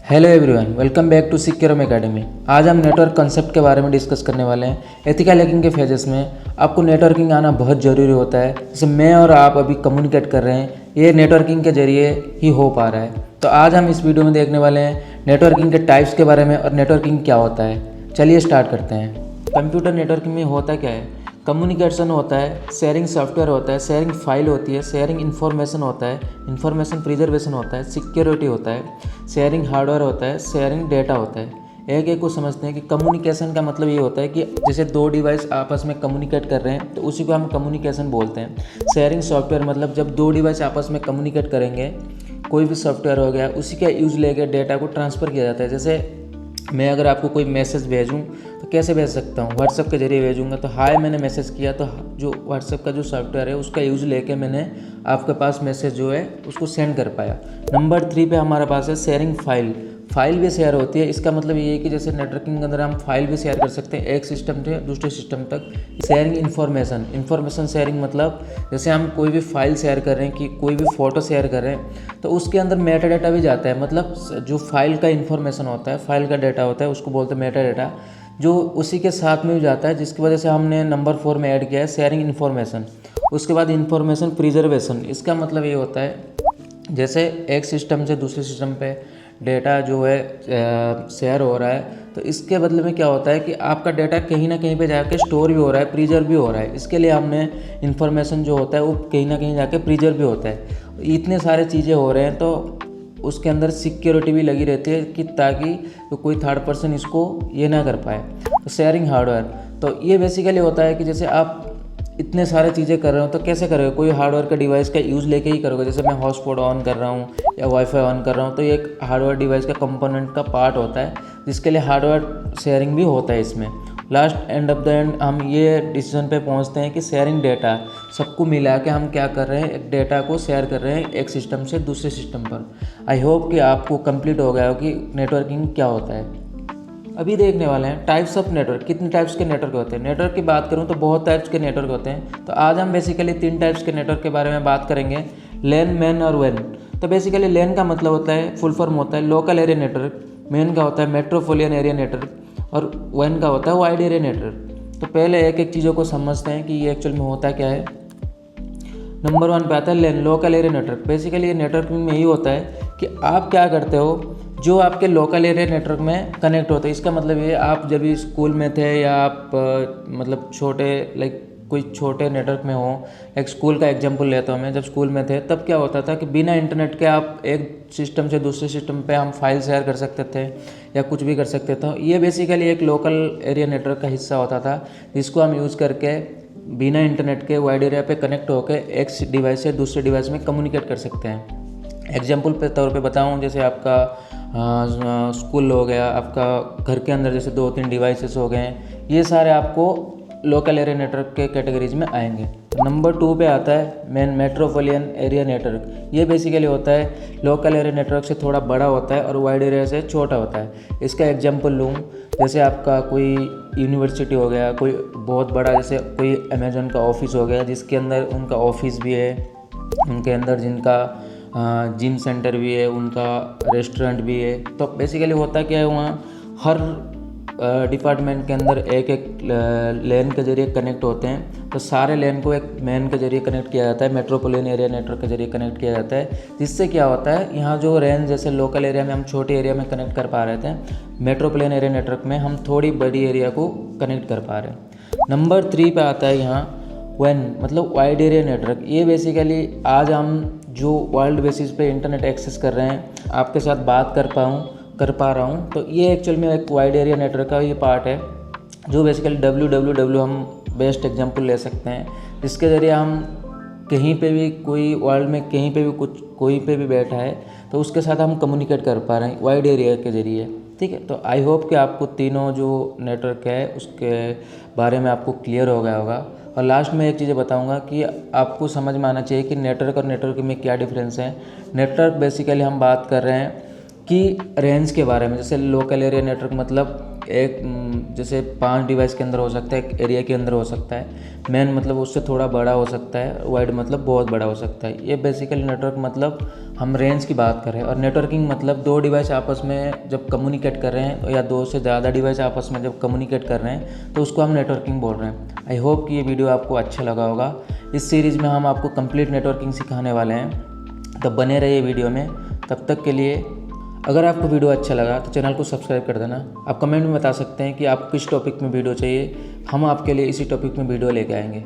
Hello everyone, welcome back to Securium academy. आज हम network concept के बारे में डिस्कस करने वाले हैं। एथिकल हैकिंग के फेजेस में आपको नेटवर्किंग आना बहुत ज़रूरी होता है। जैसे मैं और आप अभी कम्युनिकेट कर रहे हैं, ये नेटवर्किंग के जरिए ही हो पा रहा है। तो आज हम इस वीडियो में देखने वाले हैं नेटवर्किंग के टाइप्स के बारे में और नेटवर्किंग क्या होता है। चलिए स्टार्ट करते हैं। कंप्यूटर नेटवर्किंग में होता क्या है? कम्युनिकेशन होता है, शेयरिंग सॉफ्टवेयर होता है, शेयरिंग फाइल होती है, शेयरिंग इन्फॉर्मेशन होता है, इन्फॉर्मेशन प्रिजर्वेशन होता है, सिक्योरिटी होता है, शेयरिंग हार्डवेयर होता है, शेयरिंग डेटा होता है। एक एक को समझते हैं कि कम्युनिकेशन का मतलब ये होता है कि जैसे दो डिवाइस आपस में कम्युनिकेट कर रहे हैं तो उसी को हम कम्युनिकेशन बोलते हैं। शेयरिंग सॉफ्टवेयर मतलब जब दो डिवाइस आपस में कम्युनिकेट करेंगे, कोई भी सॉफ्टवेयर हो गया, उसी का यूज़ लेकर डेटा को ट्रांसफ़र किया जाता है। जैसे मैं अगर आपको कोई मैसेज भेजूं तो कैसे भेज सकता हूं? व्हाट्सएप के जरिए भेजूंगा। तो हाय मैंने मैसेज किया, तो जो व्हाट्सएप का जो सॉफ्टवेयर है उसका यूज़ लेके मैंने आपके पास मैसेज जो है उसको सेंड कर पाया। नंबर 3 पे हमारे पास है शेयरिंग फाइल। फाइल भी शेयर होती है। इसका मतलब ये है कि जैसे नेटवर्किंग के अंदर हम फाइल भी शेयर कर सकते हैं एक सिस्टम से दूसरे सिस्टम तक। शेयरिंग इन्फॉर्मेशन शेयरिंग मतलब जैसे हम कोई भी फाइल शेयर कर रहे हैं, कि कोई भी फ़ोटो शेयर कर रहे हैं तो उसके अंदर मेटा डाटा भी जाता है। मतलब जो फाइल का इन्फॉर्मेशन होता है, फाइल का डाटा होता है, उसको बोलते हैं मेटा डाटा, जो उसी के साथ में भी जाता है, जिसकी वजह से हमने नंबर 4 में ऐड किया है शेयरिंग इन्फॉर्मेशन। उसके बाद इन्फॉर्मेशन प्रिजर्वेशन। इसका मतलब ये होता है जैसे एक सिस्टम से दूसरे सिस्टम पे डेटा जो है शेयर हो रहा है, तो इसके बदले में क्या होता है कि आपका डेटा कहीं ना कहीं पे जाके स्टोर भी हो रहा है, प्रिजर्व भी हो रहा है। इसके लिए हमने इन्फॉर्मेशन जो होता है वो कहीं ना कहीं जाके प्रिजर्व भी होता है। इतने सारे चीज़ें हो रहे हैं तो उसके अंदर सिक्योरिटी भी लगी रहती है कि ताकि तो कोई थर्ड पर्सन इसको ये ना कर पाए। तो शेयरिंग हार्डवेयर, तो ये बेसिकली होता है कि जैसे आप इतने सारे चीज़ें कर रहे हो तो कैसे करोगे? कोई हार्डवेयर का डिवाइस का यूज़ लेके ही करोगे। जैसे मैं हॉटस्पॉट ऑन कर रहा हूँ या वाईफाई ऑन कर रहा हूँ, तो ये एक हार्डवेयर डिवाइस का कंपोनेंट का पार्ट होता है, जिसके लिए हार्डवेयर शेयरिंग भी होता है इसमें। Last end of the end हम ये डिसीजन पे पहुँचते हैं कि शेयरिंग डेटा, सबको मिला के हम क्या कर रहे हैं, एक डेटा को शेयर कर रहे हैं एक सिस्टम से दूसरे सिस्टम पर। आई होप कि आपको कंप्लीट हो गया हो कि नेटवर्किंग क्या होता है। अभी देखने वाले हैं टाइप्स ऑफ नेटवर्क। कितने टाइप्स के नेटवर्क होते हैं? नेटवर्क की बात करूं तो बहुत टाइप्स के नेटवर्क होते हैं। तो आज हम बेसिकली 3 टाइप्स के नेटवर्क के बारे में बात करेंगे, लैन, मैन और वैन। तो बेसिकली लैन का मतलब होता है, फुल फॉर्म होता है लोकल एरिया नेटवर्क, मैन का होता है मेट्रोपोलियन एरिया नेटवर्क, और वैन का होता है वाइड एरिया नेटवर्क। तो पहले एक एक चीज़ों को समझते हैं कि ये एक्चुअल में होता क्या है। नंबर 1 पे आता है लैन, लोकल एरिया नेटवर्क। बेसिकली ये नेटवर्किंग में यही होता है कि आप क्या करते हो, जो आपके लोकल एरिया नेटवर्क में कनेक्ट होता है। इसका मतलब ये, आप जब भी स्कूल में थे या आप मतलब छोटे कोई छोटे नेटवर्क में हो, एक स्कूल का एग्जांपल लेता हूँ मैं। जब स्कूल में थे तब क्या होता था कि बिना इंटरनेट के आप एक सिस्टम से दूसरे सिस्टम पे हम फाइल शेयर कर सकते थे या कुछ भी कर सकते थे। ये बेसिकली एक लोकल एरिया नेटवर्क का हिस्सा होता था, जिसको हम यूज़ करके बिना इंटरनेट के वाइड एरिया पे कनेक्ट होकर एक डिवाइस से दूसरे डिवाइस में कम्युनिकेट कर सकते हैं। एग्जाम्पल पे तौर पे बताऊँ, जैसे आपका स्कूल हो गया, आपका घर के अंदर जैसे 2-3 डिवाइसेस हो गए, ये सारे आपको लोकल एरिया नेटवर्क के कैटेगरीज में आएंगे। नंबर 2 पे आता है मैन, मेट्रोपोलियन एरिया नेटवर्क। ये बेसिकली होता है लोकल एरिया नेटवर्क से थोड़ा बड़ा होता है और वाइड एरिया से छोटा होता है। इसका एग्जांपल लूँ, जैसे आपका कोई यूनिवर्सिटी हो गया, कोई बहुत बड़ा, जैसे कोई अमेजन का ऑफिस हो गया, जिसके अंदर उनका ऑफिस भी है, उनके अंदर जिनका जिम सेंटर भी है, उनका रेस्टोरेंट भी है। तो बेसिकली होता क्या है, वहाँ हर डिपार्टमेंट के अंदर एक एक लेन के जरिए कनेक्ट होते हैं। तो सारे लेन को एक मैन के जरिए कनेक्ट किया जाता है, मेट्रोपोलियन एरिया नेटवर्क के जरिए कनेक्ट किया जाता है। जिससे क्या होता है, यहाँ जो रेंज जैसे लोकल एरिया में हम छोटे एरिया में कनेक्ट कर पा रहे थे, मेट्रोपोलियन एरिया नेटवर्क में हम थोड़ी बड़ी एरिया को कनेक्ट कर पा रहे हैं। नंबर 3 पे आता है यहाँ वैन, मतलब वाइड एरिया नेटवर्क। ये बेसिकली आज हम जो वर्ल्ड बेसिस पे इंटरनेट एक्सेस कर रहे हैं, आपके साथ बात कर पा रहा हूँ, तो ये एक्चुअल में एक वाइड एरिया नेटवर्क का ये पार्ट है, जो बेसिकली www हम बेस्ट एग्जांपल ले सकते हैं, जिसके ज़रिए हम कहीं पे भी, कोई वर्ल्ड में कहीं पे भी कोई पे भी बैठा है तो उसके साथ हम कम्युनिकेट कर पा रहे हैं वाइड एरिया के ज़रिए। ठीक है, तो आई होप कि आपको तीनों जो नेटवर्क है उसके बारे में आपको क्लियर हो गया होगा। और लास्ट में एक चीज़ बताऊंगा कि आपको समझ में आना चाहिए कि नेटवर्क और नेटवर्क में क्या डिफरेंस है। नेटवर्क बेसिकली हम बात कर रहे हैं कि रेंज के बारे में, जैसे लोकल एरिया नेटवर्क मतलब एक जैसे 5 डिवाइस के अंदर हो सकता है, एक एरिया के अंदर हो सकता है। मैन मतलब उससे थोड़ा बड़ा हो सकता है, वाइड मतलब बहुत बड़ा हो सकता है। ये बेसिकली नेटवर्क मतलब हम रेंज की बात करें। और नेटवर्किंग मतलब 2 डिवाइस आपस में जब कम्युनिकेट कर रहे हैं या 2 से ज़्यादा डिवाइस आपस में जब कम्युनिकेट कर रहे हैं तो उसको हम नेटवर्किंग बोल रहे हैं। आई होप कि ये वीडियो आपको अच्छा लगा होगा। इस सीरीज़ में हम आपको कंप्लीट नेटवर्किंग सिखाने वाले हैं, तो बने रहिए वीडियो में। तब तक के लिए अगर आपको वीडियो अच्छा लगा तो चैनल को सब्सक्राइब कर देना। आप कमेंट में बता सकते हैं कि आपको किस टॉपिक में वीडियो चाहिए, हम आपके लिए इसी टॉपिक में वीडियो लेके आएंगे।